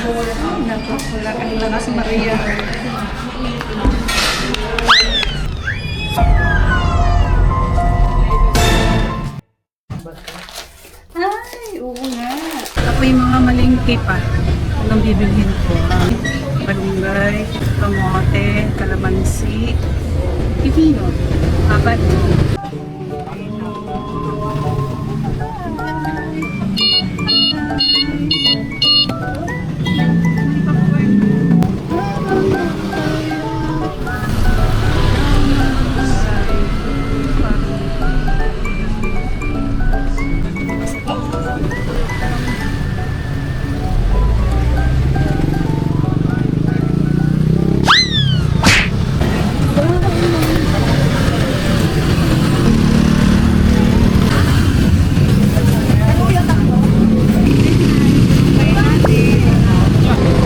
Naku, wala kang lakas, Maria. Ay, oo nga. Ako yung mga malingki pa. Anong bibilhin ko? Balunggay, kamote, kalamansi, pipino, abad.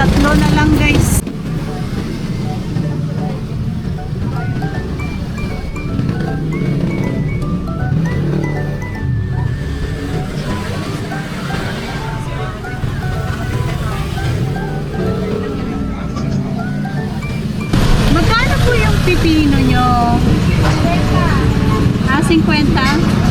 Tatlo na lang, guys. Magkano po yung pipino nyo? 50?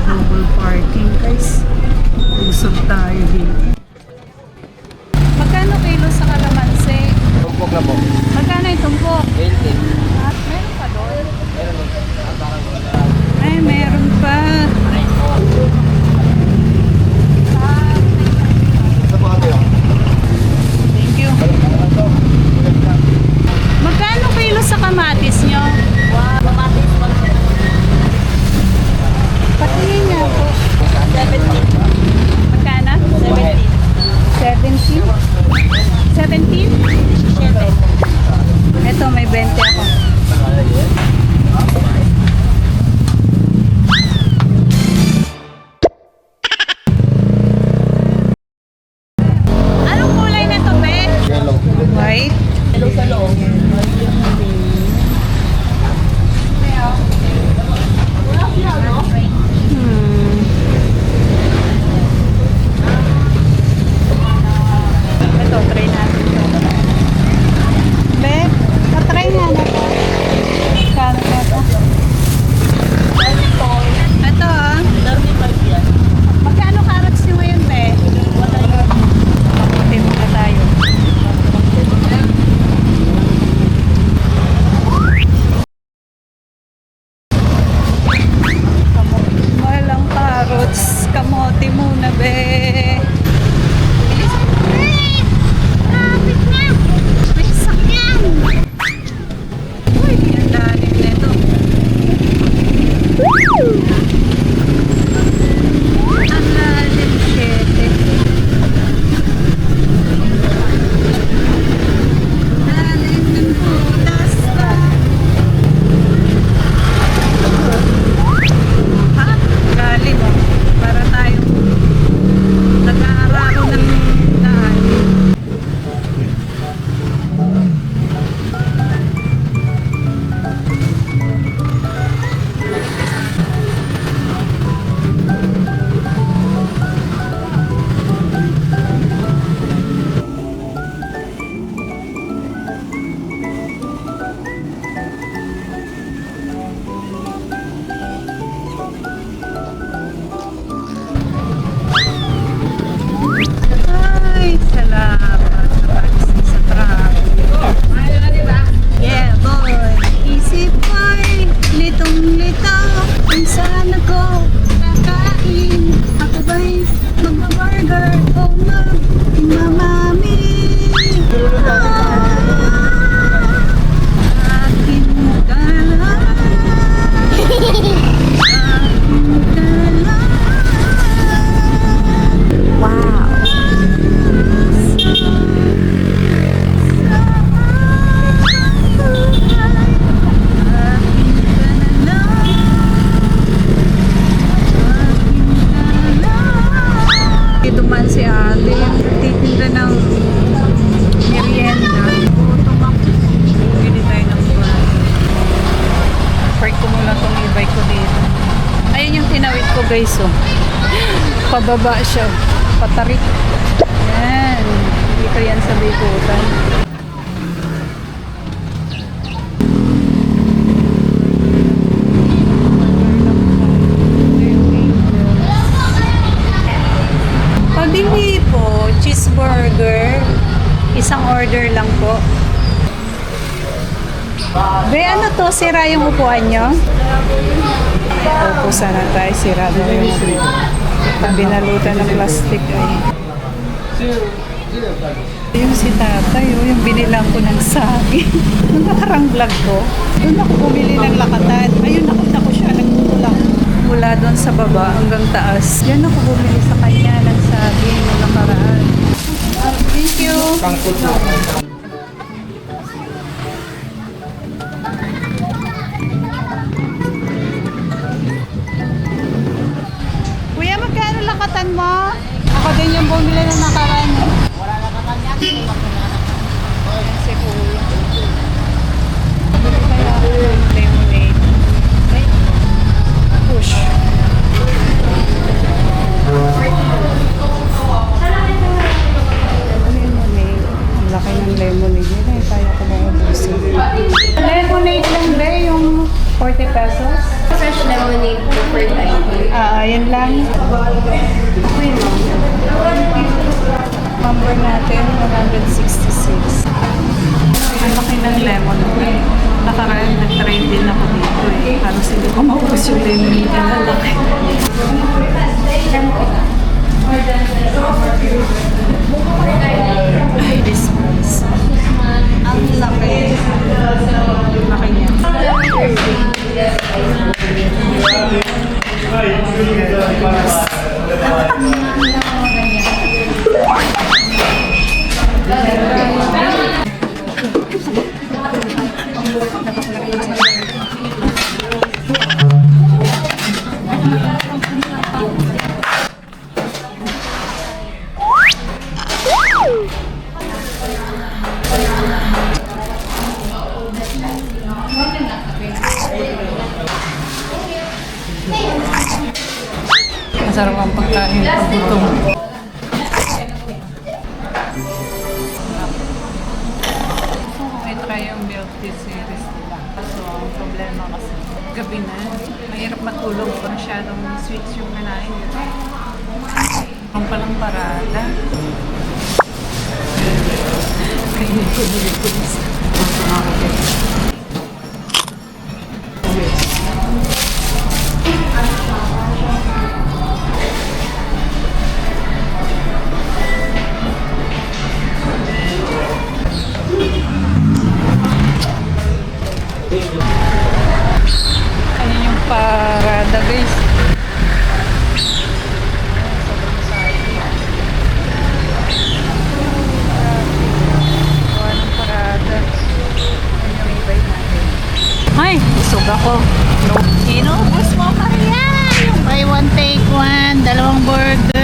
Double parking, guys. Usog tayo dito. Magkano kilo sa kalamansi? Tumpok na po. Magkano yung tumpok? 20. Meron pa doon? Meron. Ay, meron pa. Ito po ate. Thank you. Magkano kilo sa kamatis nyo? Kamatis pa. Patingin nga po. 70. Magkano? 17? 17? 7. Ito, may 20 ako. Anong kulay na to, be? Yellow. White? Hello sa loob. Ito, try natin ito. Be, patry nga na ito. Kano na ito? Ito, ah. 35 yan. Magkano carrots nyo ngayon, be? Okay, muna tayo. Walang carrots. Kamote muna, be. Traffic na! May sakyan! Uy, ang lalim na ito. Ang lalim, syete. Lalim ng putas pa. Ha? Lalim, oh. Para tayong guys, oh. Pababa siya. Patarik. Yan. Hindi ko yan sa bikutan. Pabili po, cheeseburger. Isang order lang po. Be, ano to? Sira yung upuan nyo? Opo, sana tayo. Sira na yung binalutan ng plastic. Ay. Yung si tatay, oh, yung binilang ko ng saging. Nung nakarang vlog ko, doon ako bumili ng lakatan. Ayun, nakita ko siya, nagtutulak. Mula doon sa baba hanggang taas. Yan ako bumili sa kanya ng saging nung nakaraan. Thank you. Kuya, magkano lakatan mo? Ako din yung bumili ng nakaraan. Wala na naman yan. Ayan si Kuya. Bumili kaya ako ng lemonade. Ay, push. Lemonade. Ang laki ng lemonade. Yun ay kaya ko mga ubusin. Lemonade lang ba yung 40 pesos? Fresh lemonade per time. Yan lang. Okay, no? Number natin, 166. Ang laki ng lemon. Nakaraan, nag-try din ako dito eh. Halos hindi ko maubos yung lemon din na laki. Ay, this price. Ang laki. Laki niya. Masarap ang pagkain pag gutom. Gusto ko i-try yung milk tea series nila. Kaso ang problema kasi gabi na. Mahirap matulog. Masyadong sweets yung kanain. Ang palang parada. Kainin ko dito. Ayan yung parada guys. Ayan yung parada. Ayan yung ibay natin. Ay, busog ako. No. Inubos mo pa rin yan. Yung buy one take one. Dalawang burger.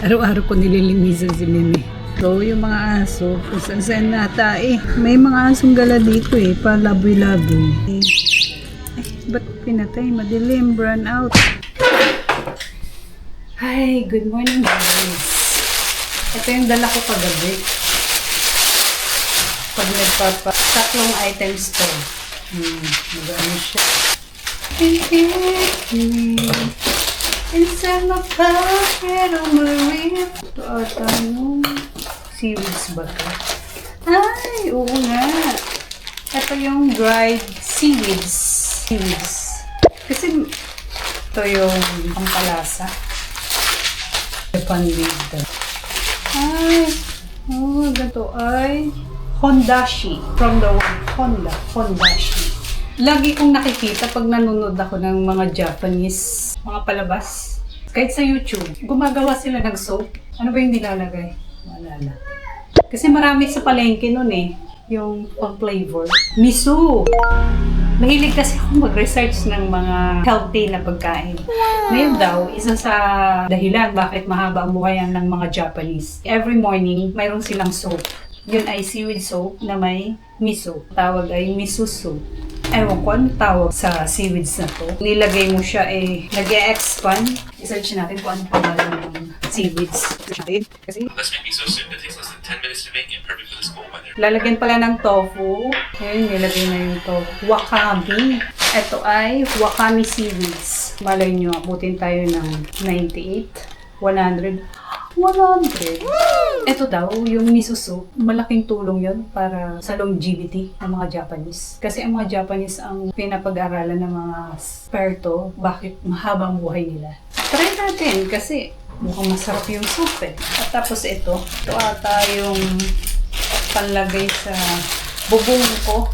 Araw-araw ko nililinisan si Mimi. So, yung mga aso, kung saan nata eh. May mga asong gala dito eh, palaboy-laboy. Ba't pinatay? Madilim, brown out. Hi, good morning guys. Ito yung dala ko kagabi. Pag tatlong items to. Mag-ano siya. Inside my pocket on my rib. Ito ata yung seaweeds ba ito? Ay, oo nga. Ito yung dried seaweeds. Kasi ito yung pampalasa. Japan dito. Ay, ganito ay Hondashi. From the word Hondashi. Lagi kong nakikita pag nanonood ako ng mga Japanese, mga palabas. Kahit sa YouTube, gumagawa sila ng soap. Ano ba yung nilalagay? Wala. Kasi marami sa palengke nun yung pang-flavor. Miso! Mahilig kasi ako mag-research ng mga healthy na pagkain. Ngayon daw, isa sa dahilan bakit mahaba ang buhayan ng mga Japanese. Every morning, mayroon silang soap. Yun ay seaweed soap na may miso. Tawag ay miso soup. Ewan ko ano tawag sa seaweeds na to. Nilagay mo siya nag-e-expand. I-search natin kung ano pangalan ng seaweeds. Kasi Let's make miso soup that takes less than 10 minutes to make and perfect for this cold weather. lalagyan pala ng tofu. Ayun, nilagay na yung tofu. Wakame. Ito ay wakame seaweeds. Malay nyo, abutin tayo ng 98, 100. Ito daw, yung miso soup, malaking tulong yun para sa longevity ng mga Japanese. Kasi ang mga Japanese ang pinapag-aralan ng mga eksperto bakit mahabang buhay nila. Try natin kasi mukhang masarap yung soup At tapos ito ata yung panlagay sa bubong ko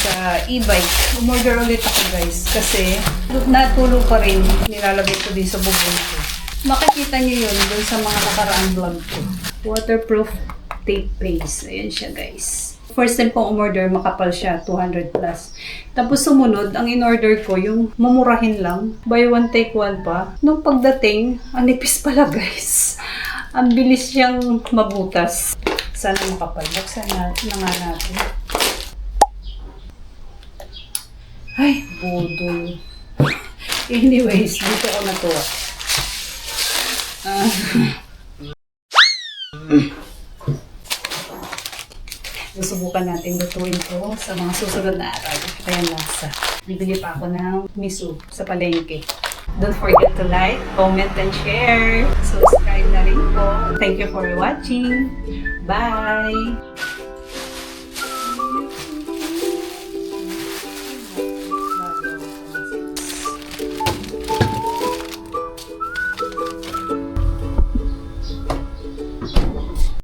sa e-bike. Umorder ulit ako guys kasi natulog pa rin. Nilalagay ko din sa bubong ko. Makikita nyo yun dun sa mga nakaraang vlog ko. Waterproof tape base. Ayan siya guys. First time kong umorder, makapal siya. 200 plus. Tapos sumunod, ang in-order ko, yung mamurahin lang. Buy one, take one pa. Nung pagdating, ang nipis pala guys. Ang bilis siyang mabutas. Sana makapal. Buksan na nga natin. Ay, budol. Anyways, dito ako natuwa. Susubukan natin lutuin to sa mga susunod na araw. Kaya lasa. Bibili pa ako ng miso sa palengke. Don't forget to like, comment, and share. Subscribe na rin po. Thank you for watching. Bye!